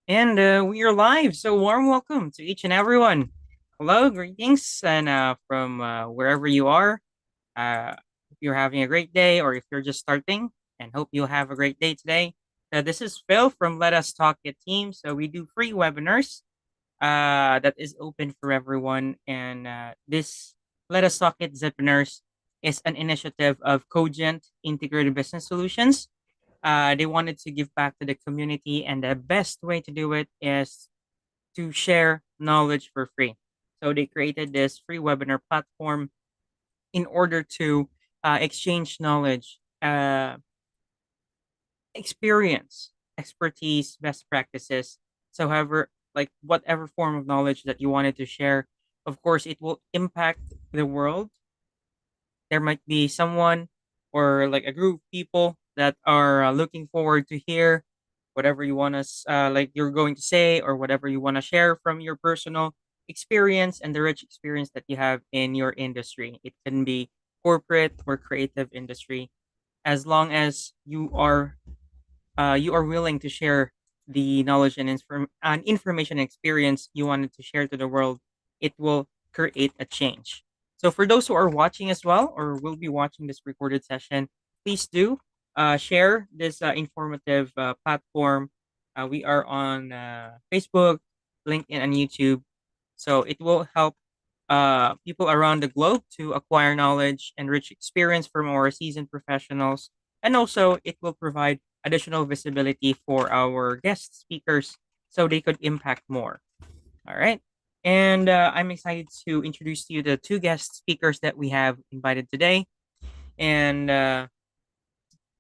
And we are live. So warm welcome to each and everyone. Hello, greetings, and from wherever you are. If you're having a great day, or if you're just starting, and hope you'll have a great day today. This is Phil from Let Us Talk It team. So we do free webinars that is open for everyone, and this Let Us Talk It Zipiners is an initiative of Cogent Integrated Business Solutions. They wanted to give back to the community, and the best way to do it is to share knowledge for free. So they created this free webinar platform in order to exchange knowledge, experience, expertise, best practices. So, however, like whatever form of knowledge that you wanted to share, of course, it will impact the world. There might be someone or like a group of people that are looking forward to hear whatever you want to like you're going to say, or whatever you want to share from your personal experience and the rich experience that you have in your industry. It can be corporate or creative industry, as long as you are willing to share the knowledge and information and experience you wanted to share to the world. It will create a change. So for those who are watching as well, or will be watching this recorded session, please do share this informative platform. We are on Facebook, LinkedIn, and YouTube. So it will help people around the globe to acquire knowledge and rich experience from our seasoned professionals. And also, it will provide additional visibility for our guest speakers so they could impact more. All right. And I'm excited to introduce to you the two guest speakers that we have invited today. And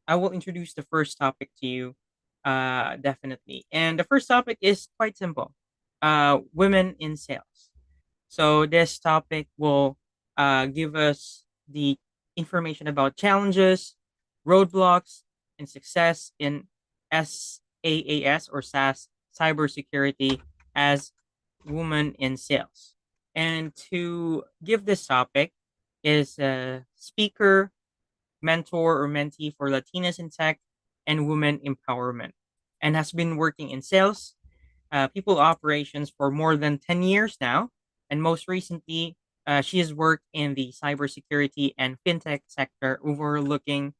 I will introduce the first topic to you, definitely. And the first topic is quite simple, women in sales. So this topic will give us the information about challenges, roadblocks, and success in SaaS or SaaS cybersecurity as women in sales. And to give this topic is a speaker, mentor, or mentee for Latinas in tech and women empowerment, and has been working in sales, people operations for more than 10 years now. And most recently, she has worked in the cybersecurity and fintech sector, overlooking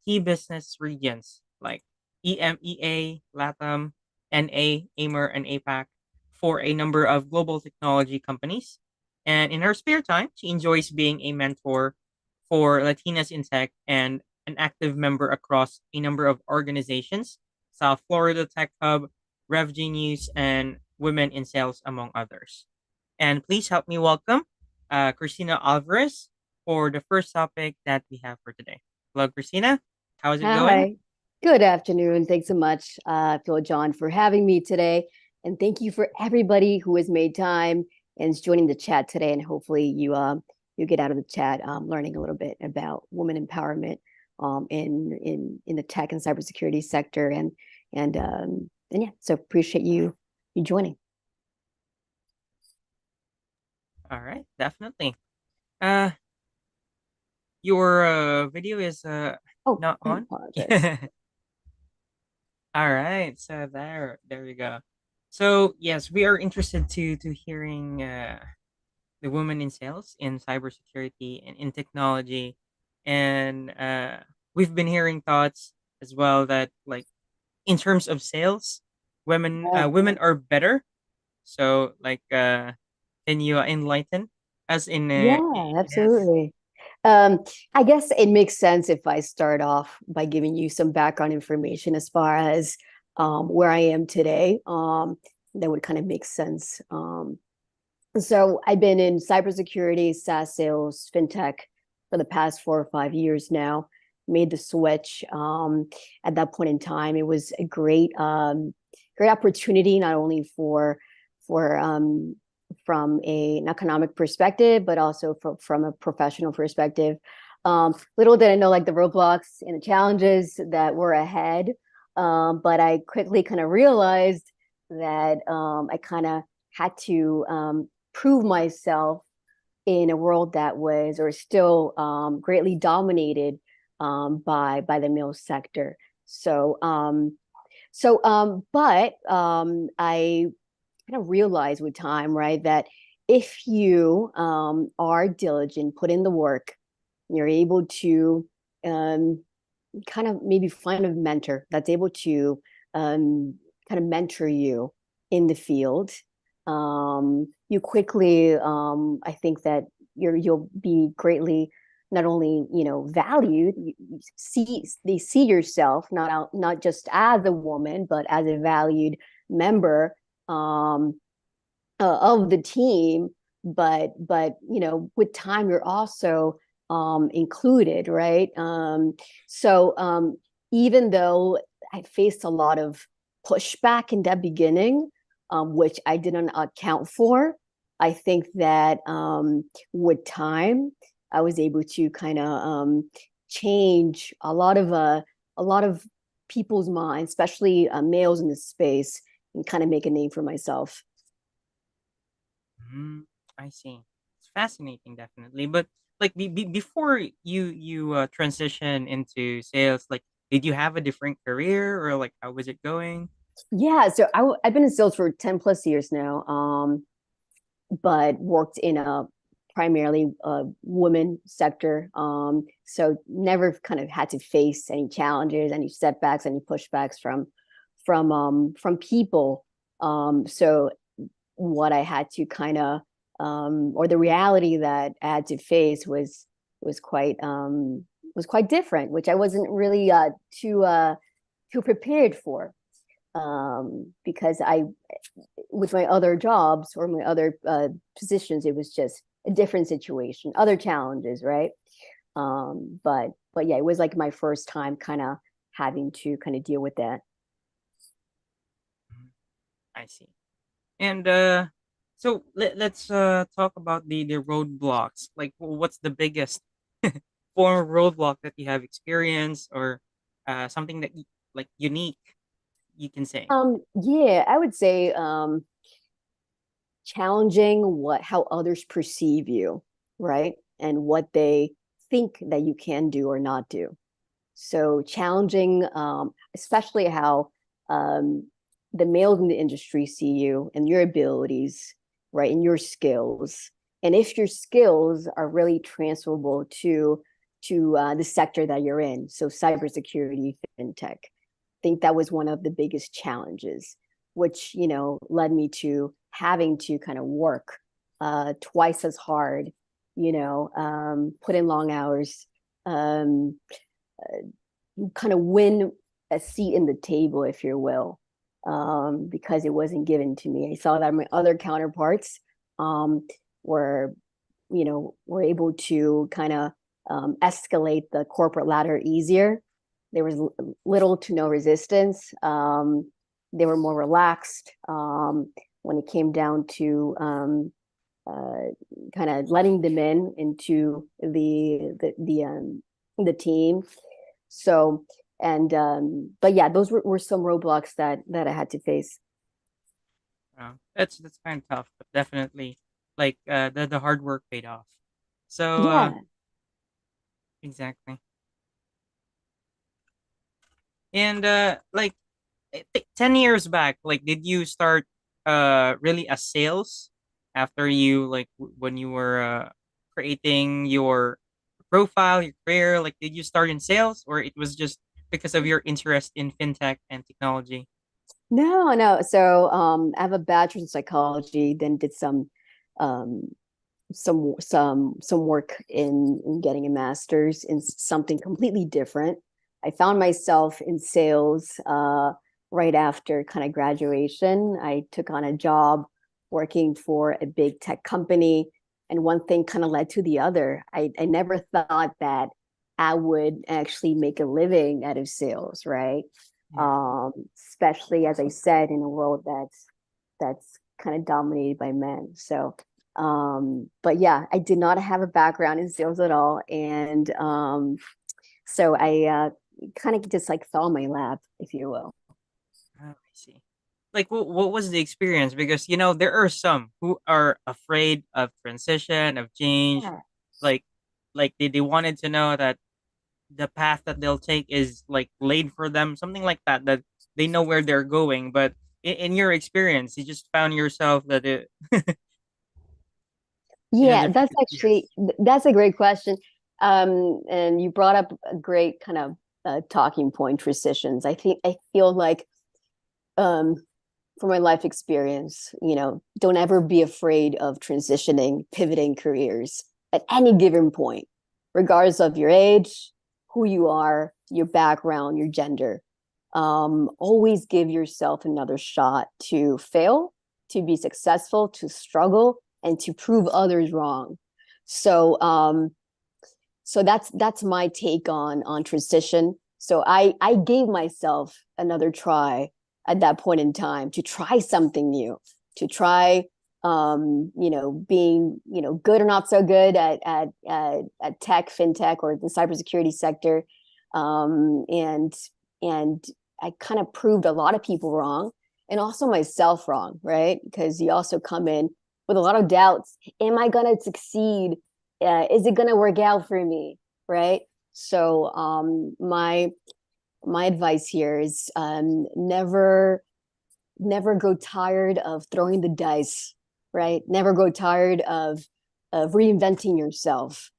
key business regions like EMEA, LATAM, NA, AMER, and APAC for a number of global technology companies. And in her spare time, she enjoys being a mentor for Latinas in tech and an active member across a number of organizations, South Florida Tech Hub, RevGenius, and Women in Sales, among others. And please help me welcome Christina Alvarez for the first topic that we have for today. Hello, Christina. How's it going? Hi. Good afternoon. Thanks so much, Phil John, for having me today. And thank you for everybody who has made time and is joining the chat today. And hopefully you get out of the chat learning a little bit about women empowerment in the tech and cybersecurity sector. And yeah, so appreciate you joining. All right, definitely. Uh, your video is Oh, not I on. apologize. All right, so there we go. So yes, we are interested to hearing the women in sales, in cybersecurity, and in technology, and we've been hearing thoughts as well that, like, in terms of sales, women are better. So like, can you enlighten us Yeah, in this? absolutely. Um, I guess it makes sense if I start off by giving you some background information as far as where I am today. That would kind of make sense. So I've been in cybersecurity, SaaS sales, fintech for the past 4 or 5 years now. Made the switch at that point in time. It was a great opportunity, not only for from an economic perspective, but also from a professional perspective. Little did I know, like, the roadblocks and the challenges that were ahead. But I quickly kind of realized that I kind of had to prove myself in a world that was or still greatly dominated by the male sector. So So, but I kind of realized with time, right, that if you are diligent, put in the work, you're able to um, kind of maybe find a mentor that's able to kind of mentor you in the field. You quickly, I think that you'll be greatly not only valued. They see yourself not just as a woman, but as a valued member um, of the team. But with time, you're also included, right? So even though I faced a lot of pushback in that beginning, which I didn't account for, I think that with time, I was able to kind of change a lot of people's minds, especially males in this space, and kind of make a name for myself. Mm, I see. It's fascinating, definitely. But like before you transition into sales, like did you have a different career or like how was it going? Yeah, so I've been in sales for 10 plus years now, but worked in a primarily women sector. So never kind of had to face any challenges, any setbacks, any pushbacks from people. So what I had to kind of or the reality that I had to face was quite was quite different, which I wasn't really too prepared for because I with my other jobs or my other positions, it was just a different situation, other challenges, right? But yeah, it was like my first time kind of having to kind of deal with that. Mhm. I see. And so let's talk about the roadblocks. Like what's the biggest form of roadblock that you have experienced or something that like unique you can say? Yeah, I would say challenging what how others perceive you, right? And what they think that you can do or not do. So challenging, especially how um, the males in the industry see you and your abilities, right, and your skills. And if your skills are really transferable to the sector that you're in, so cybersecurity, fintech, I think that was one of the biggest challenges, which led me to having to kind of work twice as hard, put in long hours, um, kind of win a seat in the table, if you will, because it wasn't given to me. I saw that my other counterparts um, were, were able to kind of escalate the corporate ladder easier. There was little to no resistance. They were more relaxed when it came down to uh, kind of letting them in into the team. So and but yeah, those were some roadblocks that I had to face. That's kind of tough, but definitely like the hard work paid off. So Yeah. exactly. And like 10 years back, like did you start really as sales after you like when you were creating your profile, your career, like did you start in sales or it was just because of your interest in fintech and technology? No, no. So I have a bachelor's in psychology, then did um some work in getting a master's in something completely different. I found myself in sales right after kind of graduation. I took on a job working for a big tech company, and one thing kind of led to the other. I never thought that I would actually make a living out of sales, right? Yeah. Especially as I said, in a world that's kind of dominated by men. So but yeah, I did not have a background in sales at all. And so I kind of just like fell in my lap, if you will. Oh, I see. Like, what was the experience? Because there are some who are afraid of transition, of change. Yeah. Like, they wanted to know that the path that they'll take is like laid for them, something like that. That they know where they're going. But in your experience, you just found yourself that it in a Yeah, different actually yes. that's a great question. And you brought up a great kind of talking point, transitions. I feel like um, from my life experience, don't ever be afraid of transitioning, pivoting careers at any given point, regardless of your age, who you are, your background, your gender. Always give yourself another shot to fail, to be successful, to struggle, and to prove others wrong. So, that's my take on transition. So I gave myself another try at that point in time to try something new, to try being good or not so good at tech, fintech, or the cybersecurity sector, and I kind of proved a lot of people wrong, and also myself wrong, right? Because you also come in with a lot of doubts. Am I going to succeed? Is it going to work out for me, right? So my advice here is never grow tired of throwing the dice, right? Never grow tired of reinventing yourself,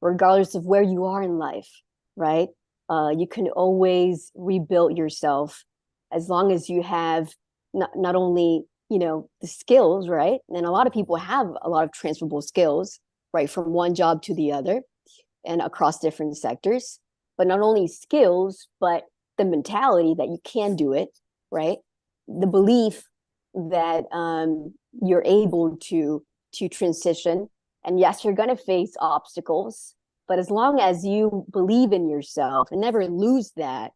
regardless of where you are in life, right? You can always rebuild yourself as long as you have not only the skills, right? And a lot of people have a lot of transferable skills, right, from one job to the other and across different sectors. But not only skills, but the mentality that you can do it, right? The belief that you're able to transition. And yes, you're going to face obstacles, but as long as you believe in yourself and never lose that,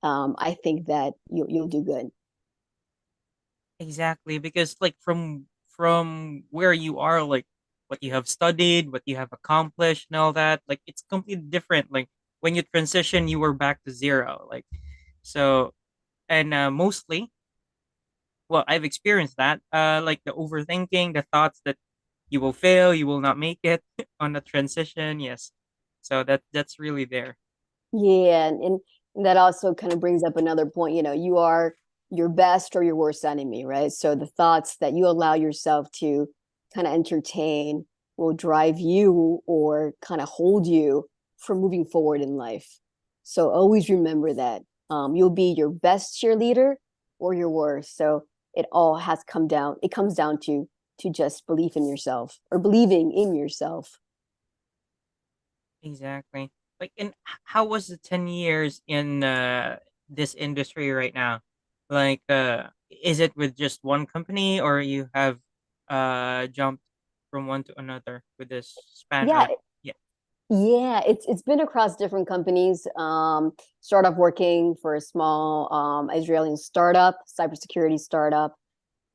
I think that you'll do good. Exactly, because like from where you are, like what you have studied, what you have accomplished, and all that, like it's completely different. Like when you transition, you were back to zero. Like so, and mostly, well, I've experienced that. Like the overthinking, the thoughts that you will fail, you will not make it on the transition. Yes, so that's really there. Yeah, and that also kind of brings up another point. You are your best or your worst enemy, right? So the thoughts that you allow yourself to kind of entertain will drive you or kind of hold you from moving forward in life. So always remember that you'll be your best cheerleader or your worst. So it comes down to just belief in yourself or believing in yourself. Exactly. Like, and how was the 10 years in this industry right now? Like, is it with just one company, or you have jumped from one to another with this span Yeah, of yeah? Yeah, it's been across different companies. Started off working for a small Israeli startup, cybersecurity startup.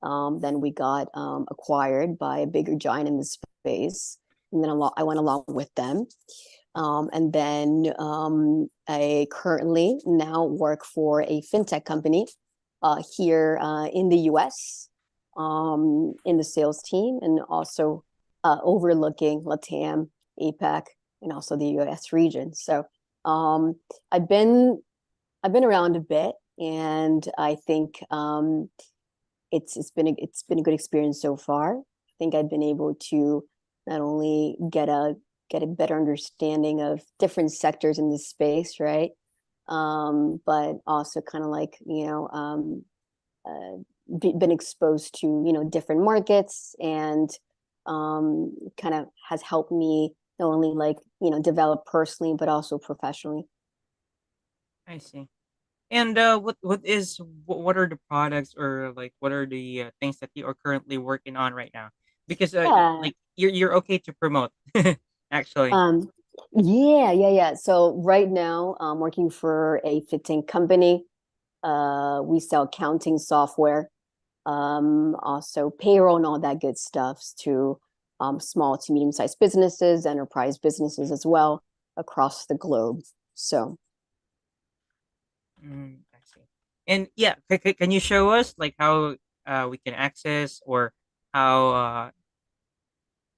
Then we got acquired by a bigger giant in the space, and then I went along with them. And then I currently now work for a fintech company here in the U.S. In the sales team, and also overlooking LATAM, APAC, and also the U.S. region. So um, I've been I've been around a bit, and I think it's been a good experience so far. I think I've been able to not only get a better understanding of different sectors in this space, right? But also kind of like uh, been exposed to different markets, and kind of has helped me not only like develop personally but also professionally. I see. And what are the products, or like what are the things that you are currently working on right now? Because Yeah. like you're okay to promote, actually. Um, yeah. So right now, I'm working for a fitting company. We sell accounting software, also payroll and all that good stuff to small to medium-sized businesses, enterprise businesses as well across the globe. So I see. And yeah, can you show us like how we can access, or how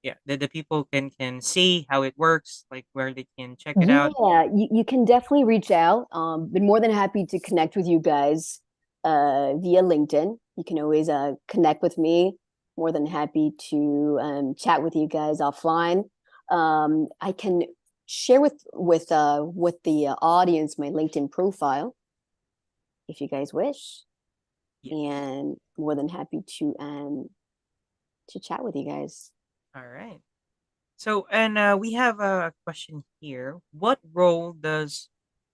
yeah, the people can see how it works, like where they can check it out? yeah, you can definitely reach out. Been more than happy to connect with you guys. via LinkedIn. You can always connect with me. More than happy to chat with you guys offline. I can share with the audience my LinkedIn profile if you guys wish, Yes. and more than happy to chat with you guys. All right. So, and we have a question here. What role does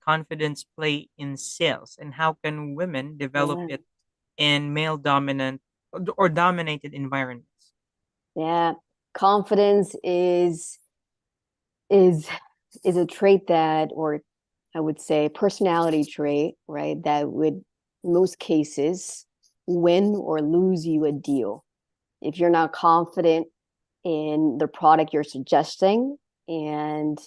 confidence play in sales, and how can women develop Yeah, it in male dominant or dominated environments? yeah. Confidence is is a trait that, or I would say personality trait, right? That would, in most cases, win or lose you a deal. If you're not confident in the product you're suggesting and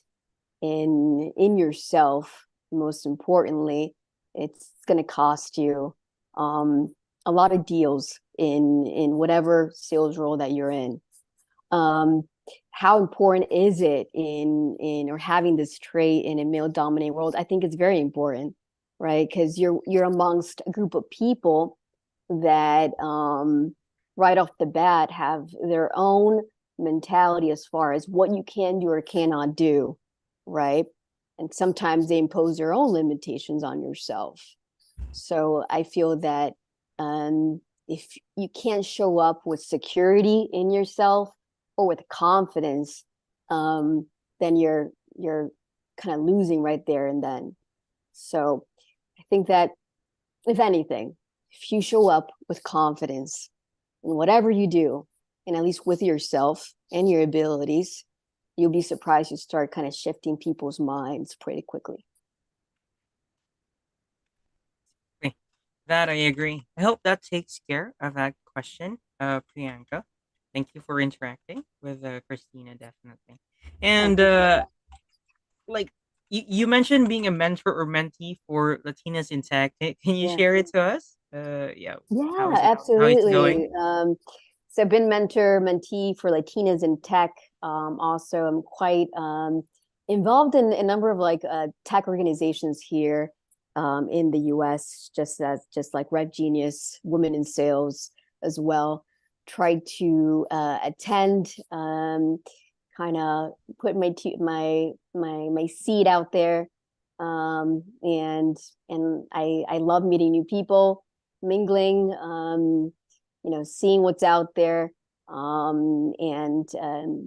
in yourself, most importantly, it's going to cost you um, a lot of deals in whatever sales role that you're in. um, how important is it in or having this trait in a male dominated world? I think it's very important, right? Because you're amongst a group of people that right off the bat have their own mentality as far as what you can do or cannot do, right? And sometimes they impose their own limitations on yourself. So I feel that if you can't show up with security in yourself or with confidence, um, then you're kind of losing right there and then. So I think that if anything, if you show up with confidence in whatever you do, and at least with yourself and your abilities, you'll be surprised you start kind of shifting people's minds pretty quickly. Okay, that I agree. I hope that takes care of that question, Priyanka. Thank you for interacting with Christina, definitely. Oh, And thank you. like you mentioned being a mentor or mentee for Latinas in tech. Can you Yeah. share it to us? Yeah, how Yeah, is it? How it's going? absolutely. So I've been mentor, mentee for Latinas in tech. Also, I'm quite involved in a number of like tech organizations here in the US, just like Red Genius, Women in Sales as well. Tried to attend, kind of put my seed out there, and I love meeting new people, mingling, seeing what's out there, and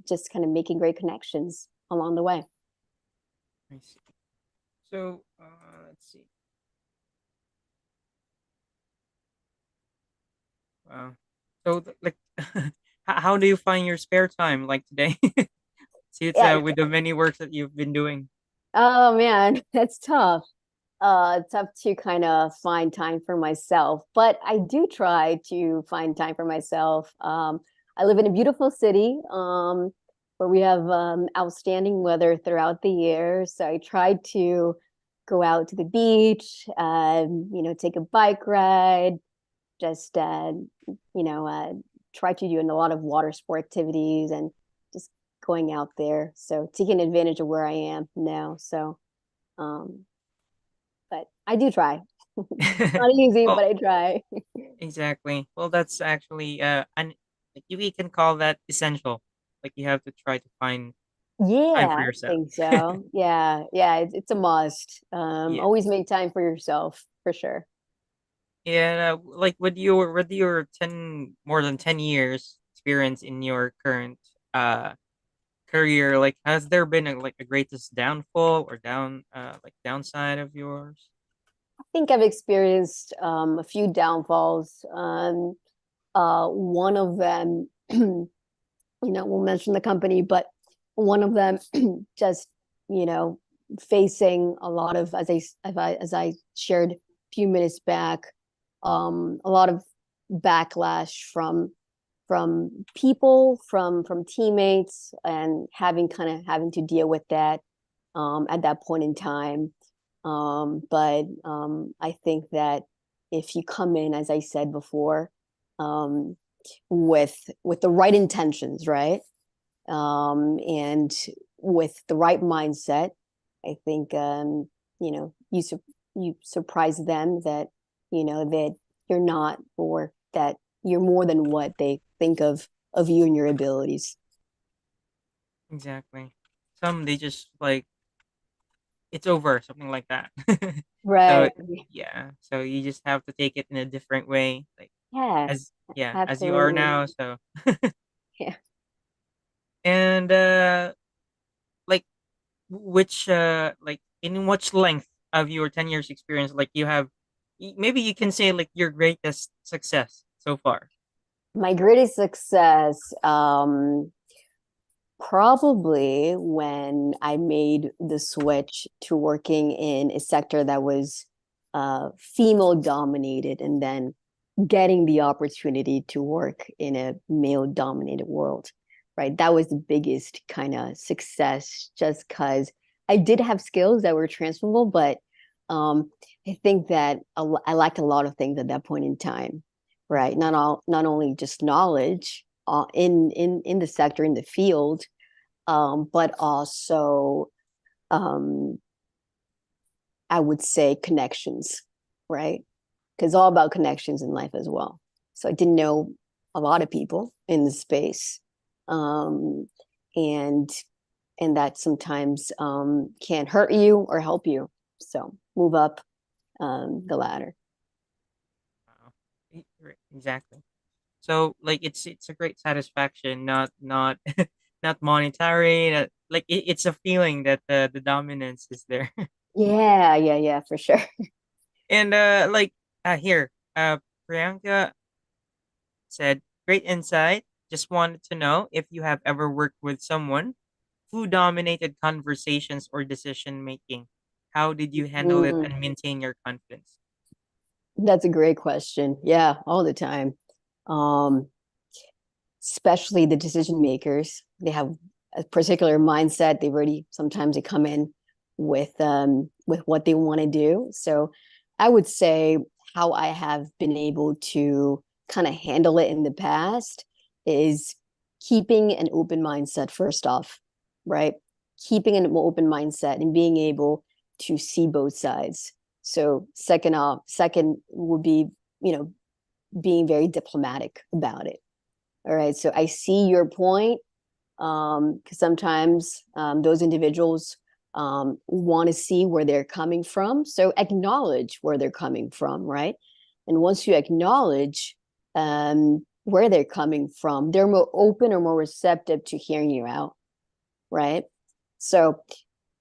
just kind of making great connections along the way. I see. So let's see. Wow. So like, how do you find your spare time like today? See, it's Yeah. with the many works that you've been doing. Oh man, that's tough. Tough to kind of find time for myself, but I do try to find time for myself. I live in a beautiful city where we have outstanding weather throughout the year, so I try to go out to the beach, take a bike ride, just try to do a lot of water sport activities and just going out there. So taking advantage of where I am now. So, um, but I do try. Not easy, Well, but I try. exactly. Well, that's actually like you can call that essential. Like you have to try to find time Yeah, for I yourself. think so. Yeah, yeah, it's a must. Yeah. Always make time for yourself for sure. And like with your 10 more than 10 years experience in your current uh career, like has there been like a greatest downfall or like downside of yours? I think I've experienced a few downfalls. One of them, we'll mention the company, but one of them just, you know, facing a lot of, as I shared a few minutes back, a lot of backlash from people, from teammates, and having to deal with that at that point in time. But I think that if you come in, as I said before, um, with the right intentions, right, and with the right mindset, I think you surprise them that that you're not, or that you're more than what they think of you and your abilities. Exactly. Some they just like it's over, something like that. So Right. yeah, so you just have to take it in a different way, like Yeah, as yeah, as you are absolutely. now. So Yeah. and like which like in which length of your 10 years experience, like you have, maybe you can say like your greatest success so far. My greatest success, probably when I made the switch to working in a sector that was female dominated, and then getting the opportunity to work in a male dominated world, right? That was the biggest kind of success, just because I did have skills that were transferable, but um, I think that I lacked a lot of things at that point in time, right? Not only just knowledge in the sector, in the field, but also um, I would say connections, right? Because all about connections in life as well. So I didn't know a lot of people in the space, um, and and that sometimes can hurt you or help you. So move up the ladder. Wow. Exactly. So like it's a great satisfaction, not not monetary, like it's a feeling that the dominance is there. Yeah, yeah, yeah, for sure. And like here, Priyanka said, great insight. Just wanted to know if you have ever worked with someone who dominated conversations or decision making. How did you handle it Mm, and maintain your confidence? that's a great question. Yeah, all the time. Um, Especially the decision makers. They have a particular mindset. They've already sometimes they come in with what they want to do. So I would say how I have been able to kind of handle it in the past is keeping an open mindset first off, right? Keeping an open mindset and being able to see both sides. So second would be, you know, being very diplomatic about it. All right. So I see your point. Because sometimes those individuals want to see where they're coming from. So acknowledge where they're coming from, right? And once you acknowledge where they're coming from, they're more open or more receptive to hearing you out, right? So,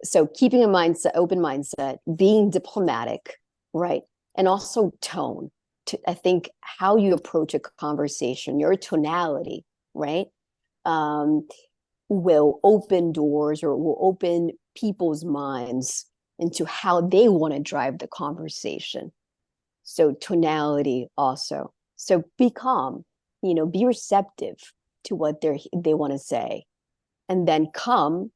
so keeping a mindset, open mindset, being diplomatic, right? And also tone. I think how you approach a conversation, your tonality, right? Um, will open doors or will open people's minds into how they want to drive the conversation. So tonality also. So be calm, be receptive to what they want to say. And then come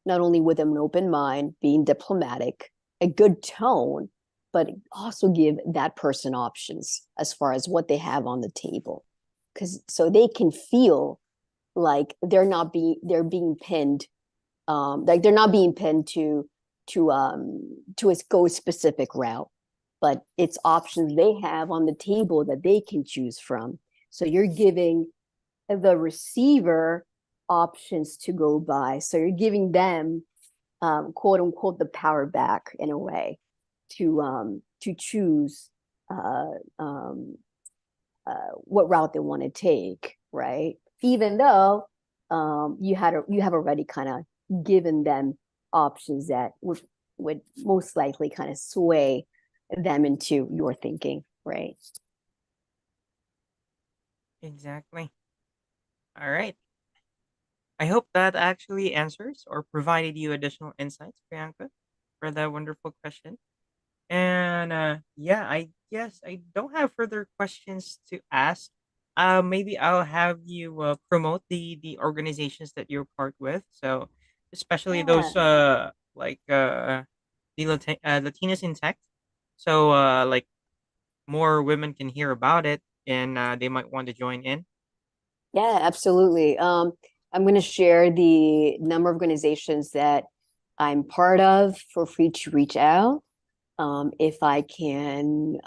not only with an open mind, being diplomatic, a good tone, but also give that person options as far as what they have on the table. Because so they can feel like they're being pinned, like they're not being pinned to go a specific route, but it's options they have on the table that they can choose from. So you're giving the receiver options to go by, so you're giving them quote unquote the power back in a way to choose uh, um, what route they want to take, right? Even though you have already kind of given them options that would most likely kind of sway them into your thinking, right? Exactly. All right. I hope that actually answers or provided you additional insights, Priyanka, for that wonderful question. And yeah, I guess I don't have further questions to ask. Maybe I'll have you promote the organizations that you're part with. So, especially Yeah. those like the Latinas in Tech. So like more women can hear about it and they might want to join in. Yeah, absolutely. I'm going to share the number of organizations that I'm part of. For free to reach out if I can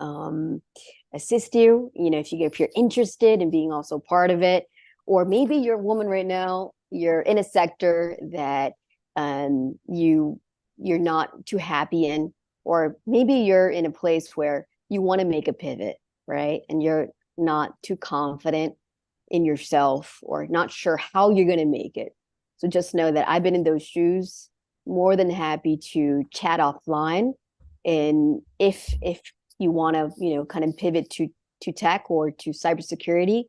assist you, if you're interested in being also part of it. Or maybe you're a woman right now, you're in a sector that you're not too happy in, or maybe you're in a place where you want to make a pivot, right? And you're not too confident in yourself or not sure how you're going to make it. So just know that I've been in those shoes, more than happy to chat offline. And if you want to, kind of pivot to tech or to cybersecurity,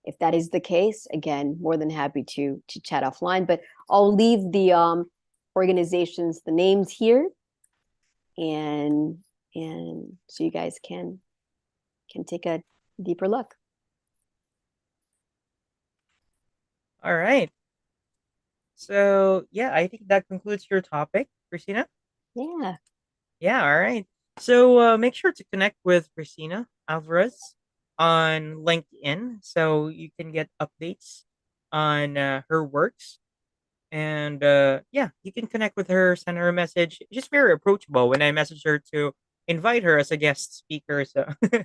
if that is the case, again, more than happy to chat offline. But I'll leave the organizations, the names here, and so you guys can take a deeper look. All right. So yeah, I think that concludes your topic, Christina. Yeah. Yeah, all right. So make sure to connect with Christina Alvarez on LinkedIn so you can get updates on her works. And yeah, you can connect with her, send her a message. She's very approachable when I message her to invite her as a guest speaker. So, so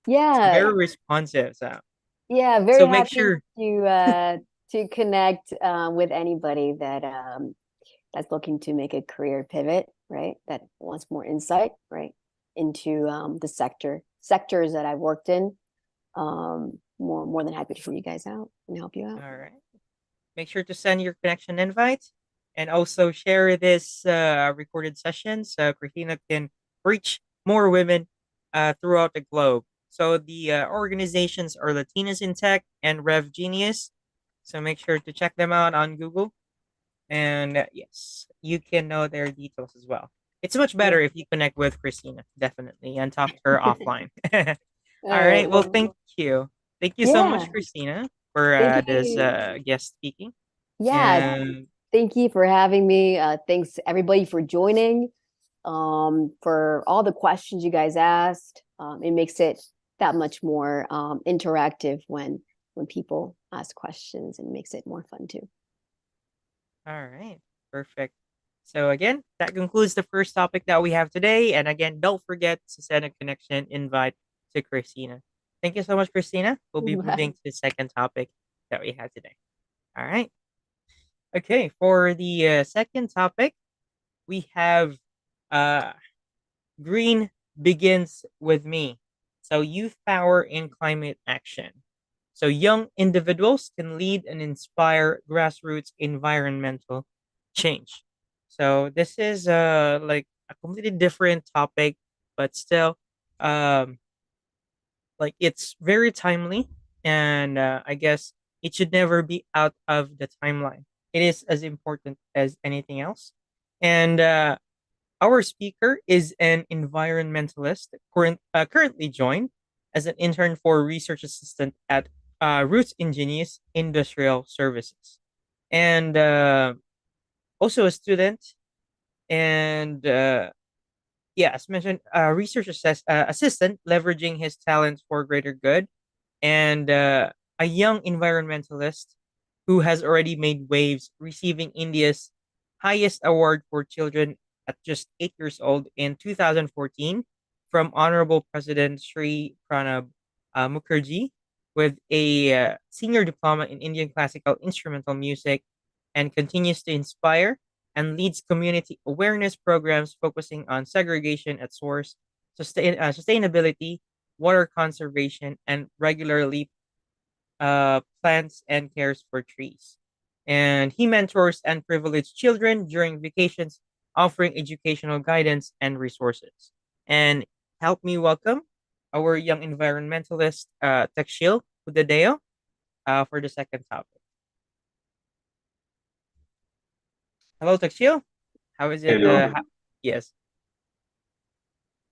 Yeah. very responsive. So, Yeah, very so make happy sure. to connect with anybody that that's looking to make a career pivot, right? That wants more insight, right, into the sectors that I've worked in. More than happy to hear you guys out and help you out. All right. Make sure to send your connection invite and also share this recorded session so Christina can reach more women throughout the globe. So the organizations are Latinas in Tech and Rev Genius. So make sure to check them out on Google. And yes, you can know their details as well. It's much Yeah. better if you connect with Christina, definitely, and talk to her offline. All All right. right. Well, Well, you. Thank you so yeah. much, Christina, for Thank this you. guest speaking. Yeah. And Thank you for having me. Thanks everybody for joining. For all the questions you guys asked. It makes it that much more interactive when people ask questions, and makes it more fun too. all right, perfect. So again, that concludes the first topic that we have today. And again, don't forget to send a connection invite to Christina. Thank you so much, Christina. We'll be moving Bye. to the second topic that we have today. All right. Okay, for the second topic, we have uh, green begins with me. So, youth power in climate action. So, young individuals can lead and inspire grassroots environmental change. So, this is like a completely different topic, but still, um, like it's very timely, and I guess it should never be out of the timeline. It is as important as anything else. And our speaker is an environmentalist, currently joined as an intern for research assistant at Roots Ingenious Industrial Services, and also a student. And yeah, as mentioned, assistant, leveraging his talents for greater good, and a young environmentalist who has already made waves, receiving India's highest award for children at just 8 years old in 2014 from Honorable President Sri Pranab Mukherjee with a senior diploma in Indian classical instrumental music, and continues to inspire and leads community awareness programs focusing on segregation at source, sustainability, water conservation, and regularly plants and cares for trees. And he mentors and privileged children during vacations, offering educational guidance and resources. And help me welcome our young environmentalist, Takshil Udadeo, for the second topic. Hello, Takshil. How is it? Hello. Yes.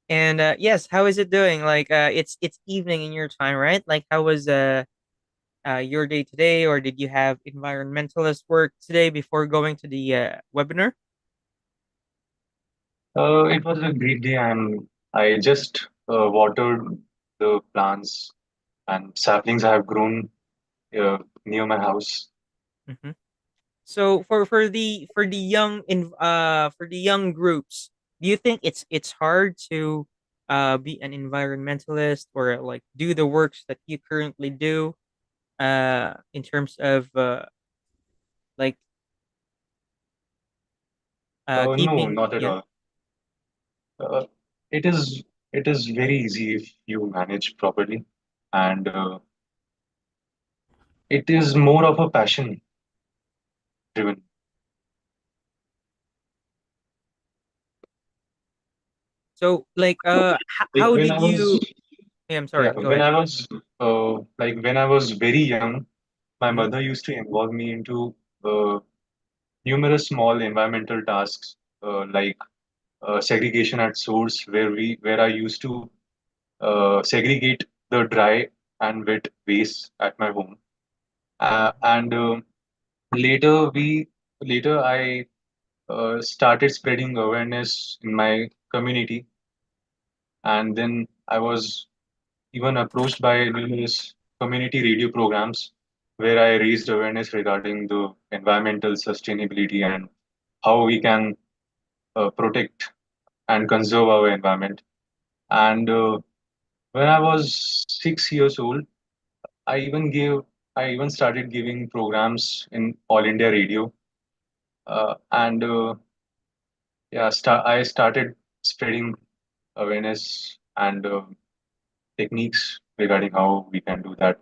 And yes, how is it doing? Like, it's evening in your time, right? Like, how was your day today, or did you have environmentalist work today before going to the webinar? It was a great day, and I just watered the plants and saplings I have grown near my house. Hmm. So for the young groups, do you think it's hard to be an environmentalist or like do the works that you currently do in terms of like No, keeping not at yeah. all. Uh, it is it is very easy if you manage properly, and it is more of a passion driven. So like Like how when did I was you yeah, I'm yeah sorry, go when ahead. I was when I was very young, my Mm-hmm. mother used to involve me into uh, numerous small environmental tasks like segregation at source, where I used to segregate the dry and wet waste at my home. And later we later I started spreading awareness in my community, and then I was even approached by numerous community radio programs where I raised awareness regarding the environmental sustainability and how we can protect and conserve our environment. And when I was 6 years old, I even gave I even started giving programs in All India Radio, and I started spreading awareness and techniques regarding how we can do that.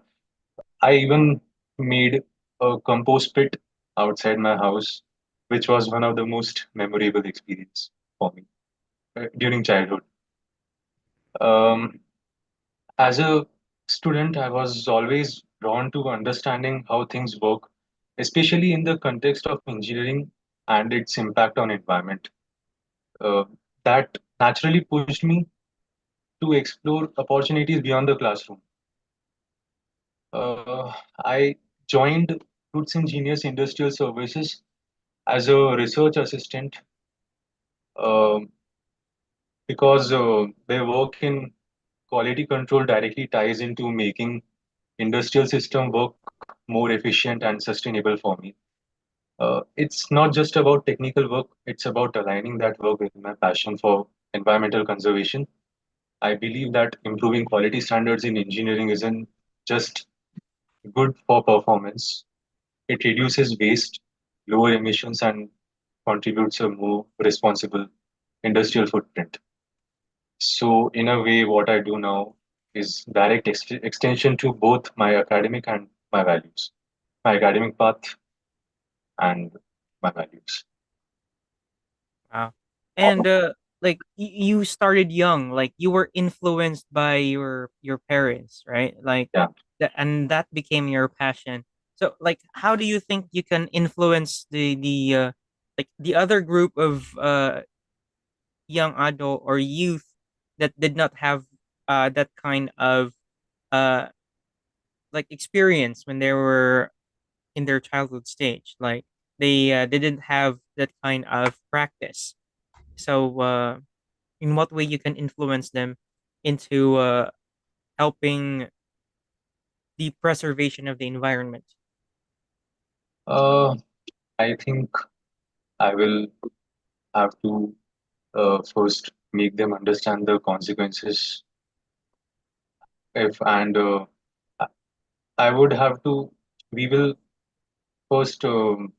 I even made a compost pit outside my house, which was one of the most memorable experience for me during childhood. Um, as a student, I was always drawn to understanding how things work, especially in the context of engineering and its impact on environment. Uh, that naturally pushed me to explore opportunities beyond the classroom. I joined Roots Engineers Industrial Services as a research assistant um because their work in quality control directly ties into making industrial system work more efficient and sustainable for me. It's not just about technical work, it's about aligning that work with my passion for environmental conservation. I believe that improving quality standards in engineering isn't just good for performance, it reduces waste, lower emissions, and contributes a more responsible industrial footprint. So, in a way, what I do now is direct extension to both my academic and my values, my academic path and my values. Wow. And like you started young, like you were influenced by your parents, right? Like Yeah. and that became your passion. So like how do you think you can influence the like the other group of young adult or youth that did not have that kind of uh like experience when they were in their childhood stage? Like they didn't have that kind of practice. So in what way you can influence them into helping the preservation of the environment. Uh, I think I will have to first make them understand the consequences. If and I I would have to. We will first find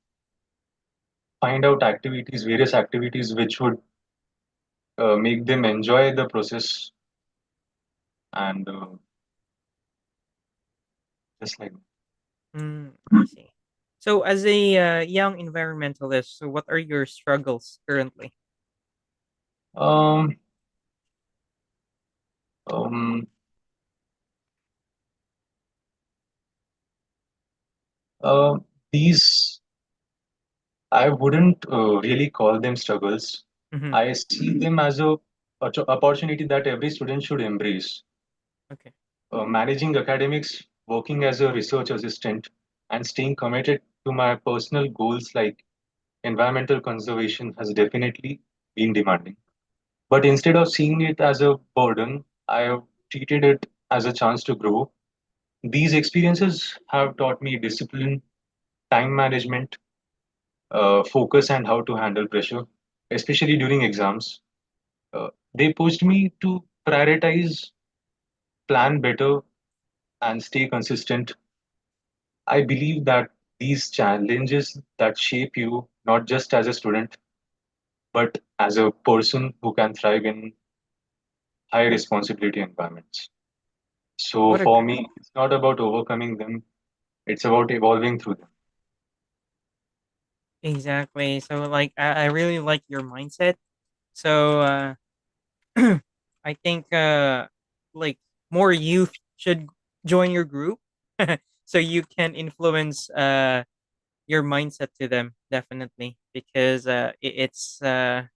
out activities, various activities which would make them enjoy the process and just like I see. So, as a young environmentalist, so what are your struggles currently? um um uh, these I wouldn't really call them struggles. Hmm. I see them as a opportunity that every student should embrace. Okay. Managing academics, working as a research assistant, and staying committed to my personal goals like environmental conservation has definitely been demanding. But instead of seeing it as a burden, I have treated it as a chance to grow. These experiences have taught me discipline, time management, focus, and how to handle pressure, especially during exams. They pushed me to prioritize, plan better, and stay consistent. I believe that these challenges that shape you not just as a student, but as a person who can thrive in high responsibility environments. So What a for me, it's not about overcoming them, it's about evolving through them. exactly. So like I really like your mindset. So I think like more youth should join your group so you can influence your mindset to them definitely because it's a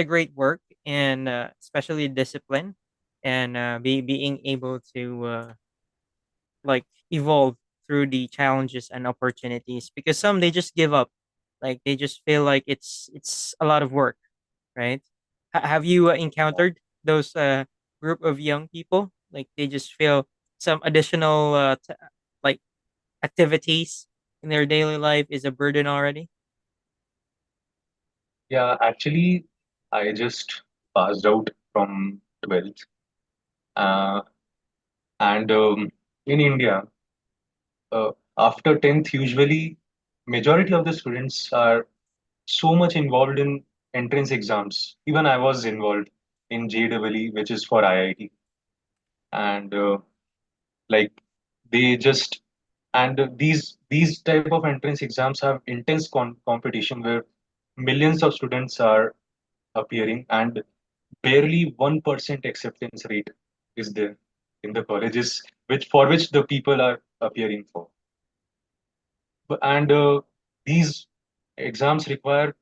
great work and especially discipline and being able to like evolve through the challenges and opportunities because some they just give up like they just feel like it's a lot of work, right? Have you encountered those group of young people like they just feel some additional like activities in their daily life is a burden already? Yeah, actually, I just passed out from 12th. Uh, and in India, after 10th, usually majority of the students are so much involved in entrance exams. Even I was involved in JEE, which is for IIT. And like they just and these type of entrance exams have intense competition where millions of students are appearing and barely 1% acceptance rate is there in the colleges which the people are appearing for. And these exams require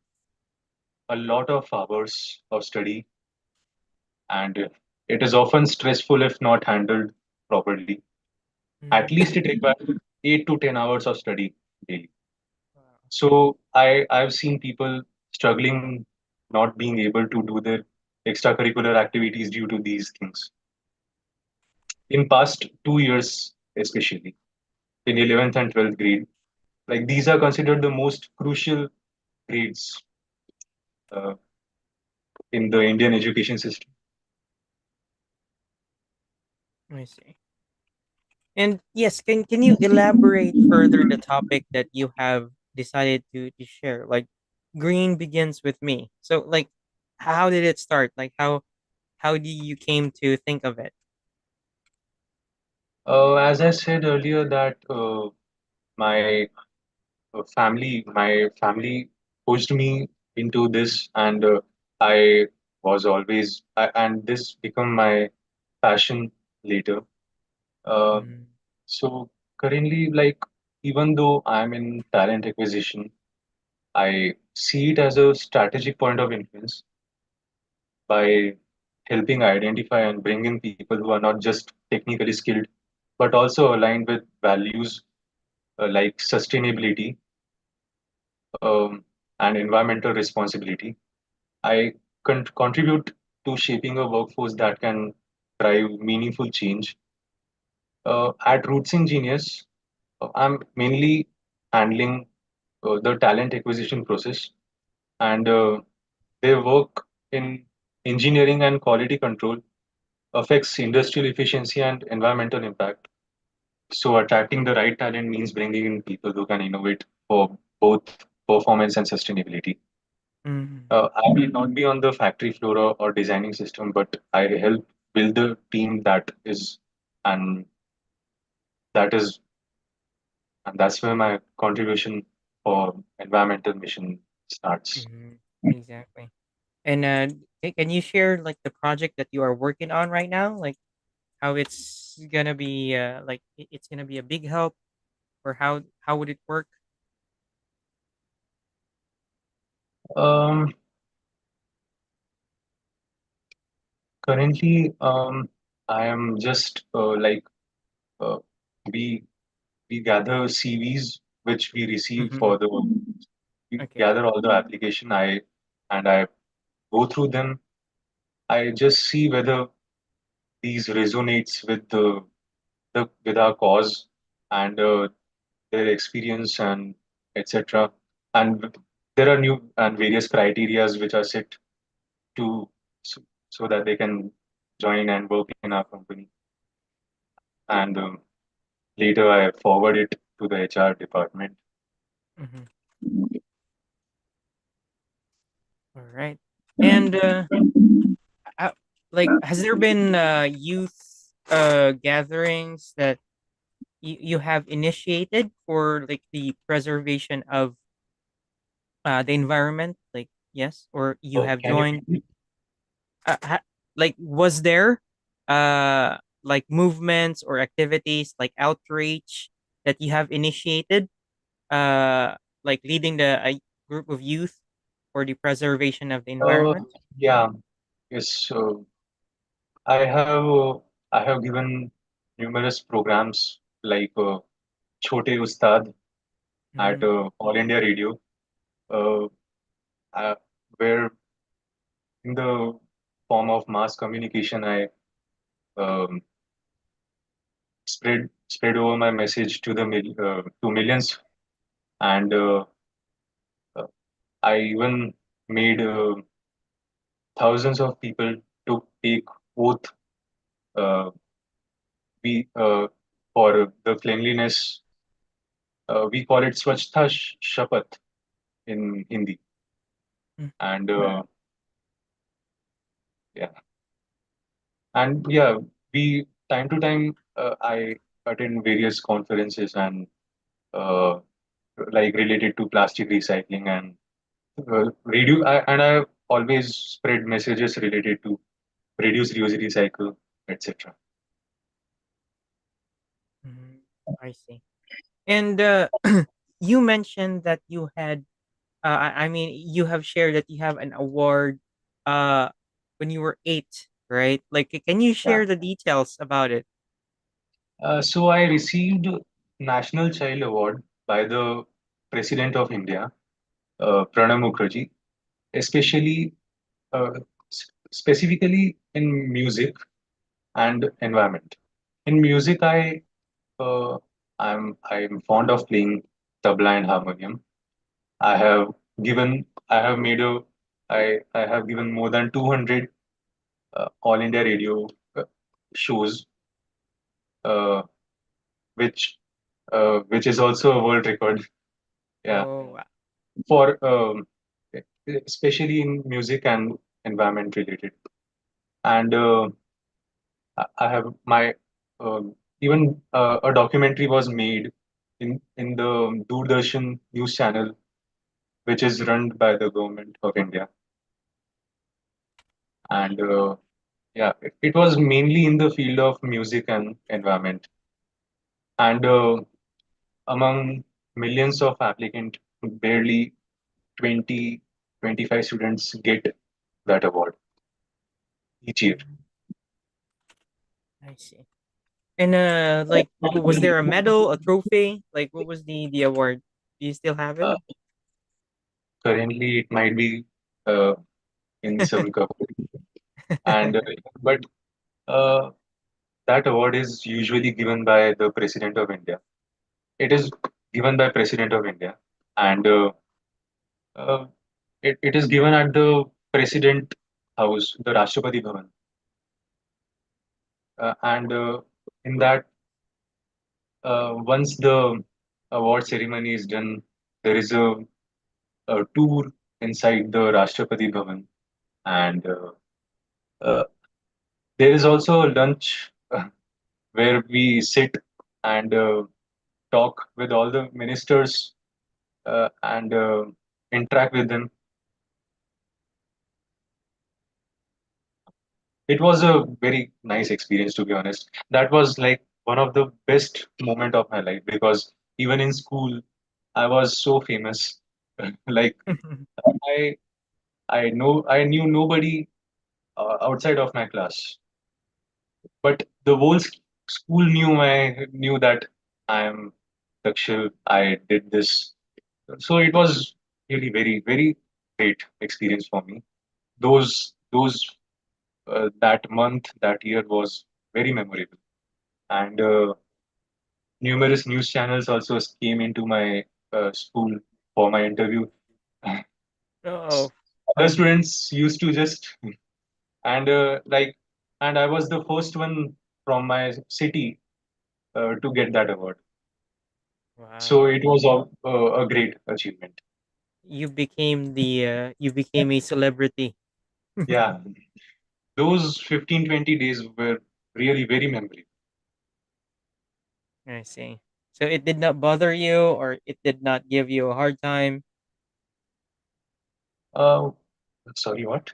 a lot of hours of study, and it is often stressful if not handled properly. At Mm, least it requires 8 to 10 hours of study daily. wow. So I've seen people struggling, not being able to do their extracurricular activities due to these things. In past 2 years, especially in 11th and 12th grade, like these are considered the most crucial grades uh, in the Indian education system. I see. And yes, can you elaborate further the topic that you have decided to share? Like green begins with me. So like how did it start? Like how do you came to think of it? As I said earlier, that my my family pushed me into this, and I was always, and this become my passion later. Uh, Mm, so currently, like even though I'm in talent acquisition, I see it as a strategic point of influence by helping identify and bring in people who are not just technically skilled, but also aligned with values like sustainability um, and environmental responsibility. I contribute to shaping a workforce that can drive meaningful change. At Roots Engineers, I'm mainly handling the talent acquisition process, and their work in engineering and quality control affects industrial efficiency and environmental impact. So, attracting the right talent means bringing in people who can innovate for both performance and sustainability. mm, I may not be on the factory floor or designing system, but I help build the team and that is, and that's where my contribution for environmental mission starts. mm, exactly. And can you share like the project that you are working on right now? Like how it's gonna be like it's gonna be a big help or how would it work? Um, Currently, I am just uh, we we gather CVs which we receive Hmm. for the we Okay. gather all the application. I go through them. I just see whether these resonates with the with our cause and their experience and etc. And there are new and various criterias which are set to so, so that they can join and work in our company. And later I forward it to the HR department. Mhm. All right. And uh, like, has there been youth gatherings that you have initiated for like the preservation of the environment? Like, yes, or you have Can you joined. repeat? Like, was there like movements or activities like outreach that you have initiated, uh, like leading a group of youth for the preservation of the Uh, environment? yeah, yes. I have given numerous programs like Chote Ustad at Mm, All India Radio, uh, uh, where in the form of mass communication, I um, spread over my message to to millions, and uh, I even made thousands of people to take oath. We For the cleanliness, we call it Swachhta Shapath in Hindi, mm, and yeah, and yeah, we time to time I attend various conferences and uh, like related to plastic recycling and and I always spread messages related to reduce, reuse, recycle, etc. mm. I see. And you mentioned that you had, I mean, you have shared that you have an award uh, when you were 8, right? Like, can you Yeah. share the details about it? So I received National Child Award by the President of India, Pranab Mukherjee, especially uh, specifically in music and environment. In music, uh, I'm fond of playing tabla and harmonium. I have I have made I have given more than 200 All India Radio uh, shows, uh, which which is also a world record. Yeah, Oh, wow. for especially in music and environment related. And I have my even a documentary was made in the Doordarshan news channel, which is run by the government of India. And yeah, it was mainly in the field of music and environment. And among millions of applicants, barely 20, 25 students get that award each year. Mm, I see. And like, was there a medal, a trophy? Like, what was the award? Do you still have it? Uh, Currently, it might be uh, in some company, and but uh, that award is usually given by the President of India. It is given by President of India, and uh, it is given at the President House, the Rashtrapati Bhavan, and in that once the award ceremony is done, there is a tour inside the Rashtrapati Bhavan, and uh, there is also a lunch where we sit and talk with all the ministers and interact with them. It was a very nice experience, to be honest. That was like one of the best moment of my life because even in school, I was so famous. Like I, I knew nobody outside of my class, but the whole school knew that I am Dakshil. I did this, so it was really very great experience for me. Those that month, that year was very memorable. And numerous news channels also came into my school for my interview. Oh. Other students used to just and like and I was the first one from my city to get that award. So Wow. it was a great achievement. You became a celebrity. Yeah, those 15, 20 days were really very memorable. I see. So it did not bother you, or it did not give you a hard time. Uh, Sorry, what?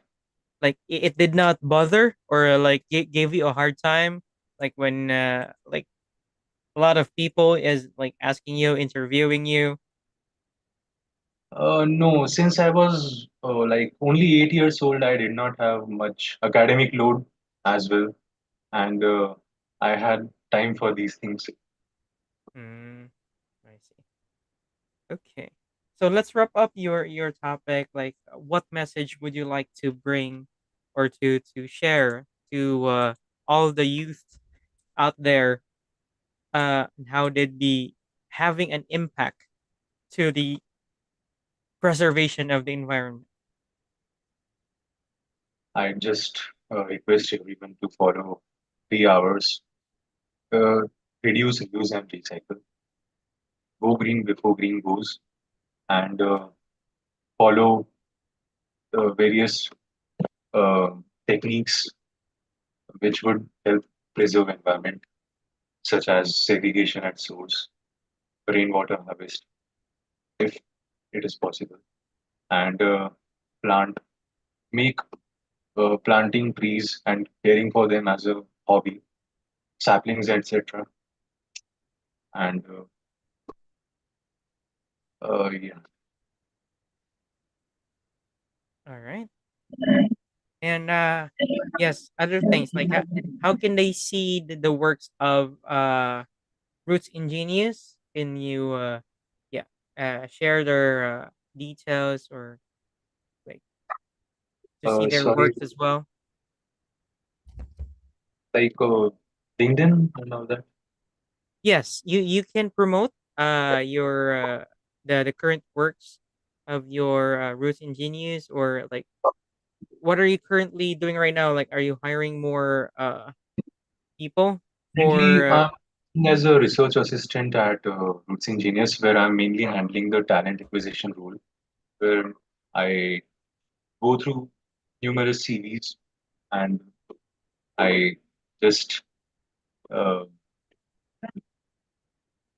Like it did not bother, or like gave you a hard time. Like when like a lot of people is like asking you, interviewing you. No, since I was like only 8 years old, I did not have much academic load as well, and I had time for these things. Mm, I see. Okay. So let's wrap up your topic. Like, what message would you like to bring, or to share to all the youth out there? And how did be having an impact to the preservation of the environment? I just request everyone to follow 3 hours, uh, reduce, reuse, and recycle. Go green before green goes, and follow various uh, techniques which would help preserve environment, such as segregation at source, rainwater harvest, if it is possible, and plant make planting trees and caring for them as a hobby, saplings, etc. And yeah, All right. And yes, other things like how can they see the works of Roots Ingenious? Can you yeah share their details, or like to see their sorry, works as well? like LinkedIn and all that. Yes, you can promote your the current works of your Roots Ingenious, or like what are you currently doing right now? Like, are you hiring more people Currently, for I'm working as a research assistant at Roots Engineers, where I'm mainly handling the talent acquisition role, where I go through numerous CVs and I just uh,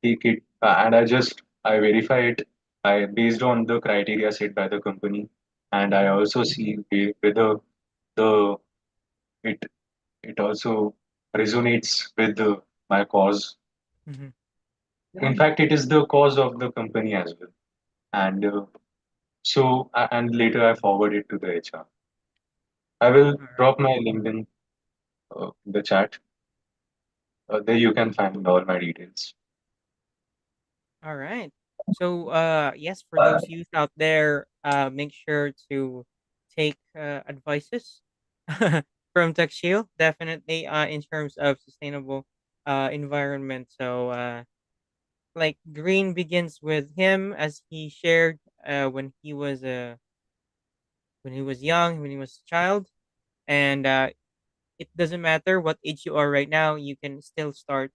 take it and I verify it I based on the criteria set by the company, and I Mhm, also see whether the it it also resonates with my cause. mhm. In fact, it is the cause of the company as well, and and later I forward it to the HR. I will All right. drop my LinkedIn in the chat. There you can find all my details. All right. So, yes, for those youth out there, make sure to take advices from TechShield, definitely in terms of sustainable environment. So, like green begins with him, as he shared when he was young, when he was a child, and it doesn't matter what age you are right now, you can still start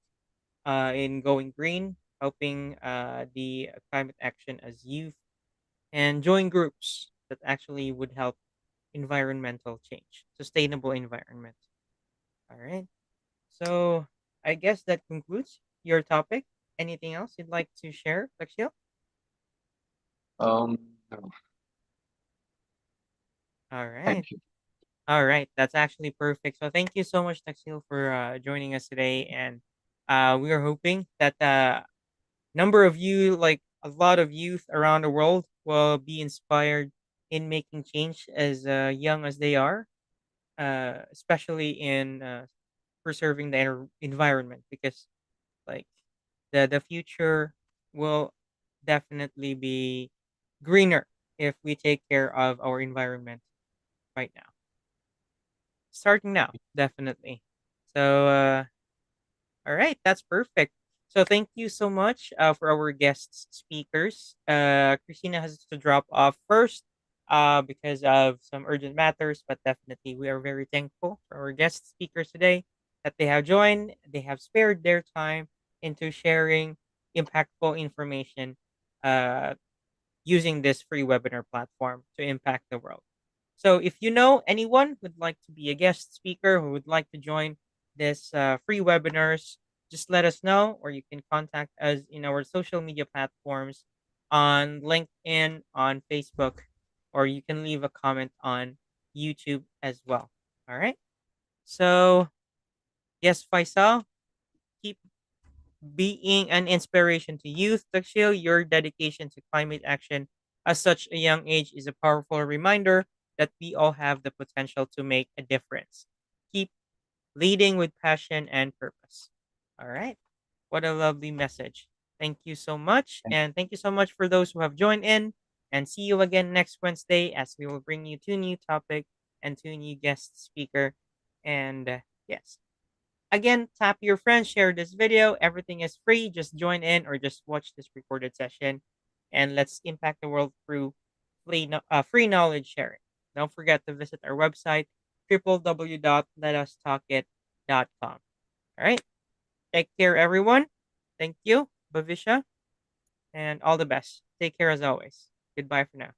in going green, helping the climate action as youth, and join groups that actually would help environmental change, sustainable environment. All right. So I guess that concludes your topic. Anything else you'd like to share, Lexio? Um, All right. Thank you. All right. That's actually perfect. So thank you so much, Taxil, for joining us today. And we are hoping that number of you, like a lot of youth around the world, will be inspired in making change as young as they are, especially in preserving the environment, because like the future will definitely be greener if we take care of our environment right now, starting now, definitely. So all right, that's perfect. So thank you so much for our guest speakers. Christina has to drop off first. because of some urgent matters, but definitely we are very thankful for our guest speakers today that they have joined. They have spared their time into sharing impactful information uh, using this free webinar platform to impact the world. So if you know anyone who'd like to be a guest speaker who would like to join this free webinars, just let us know, or you can contact us in our social media platforms on LinkedIn, on Facebook, or you can leave a comment on YouTube as well. All right. So yes, Faisal, keep being an inspiration to youth. Takshil, your dedication to climate action at such a young age is a powerful reminder that we all have the potential to make a difference. Keep leading with passion and purpose. All right. What a lovely message. Thank you so much. And thank you so much for those who have joined in. And see you again next Wednesday as we will bring you two new topic and two new guest speaker. And yes, again, tap your friends, share this video. Everything is free. Just join in or just watch this recorded session. And let's impact the world through free knowledge sharing. Don't forget to visit our website, www.letustalkit.com. All right. Take care, everyone. Thank you, Bavisha, and all the best. Take care as always. Goodbye for now.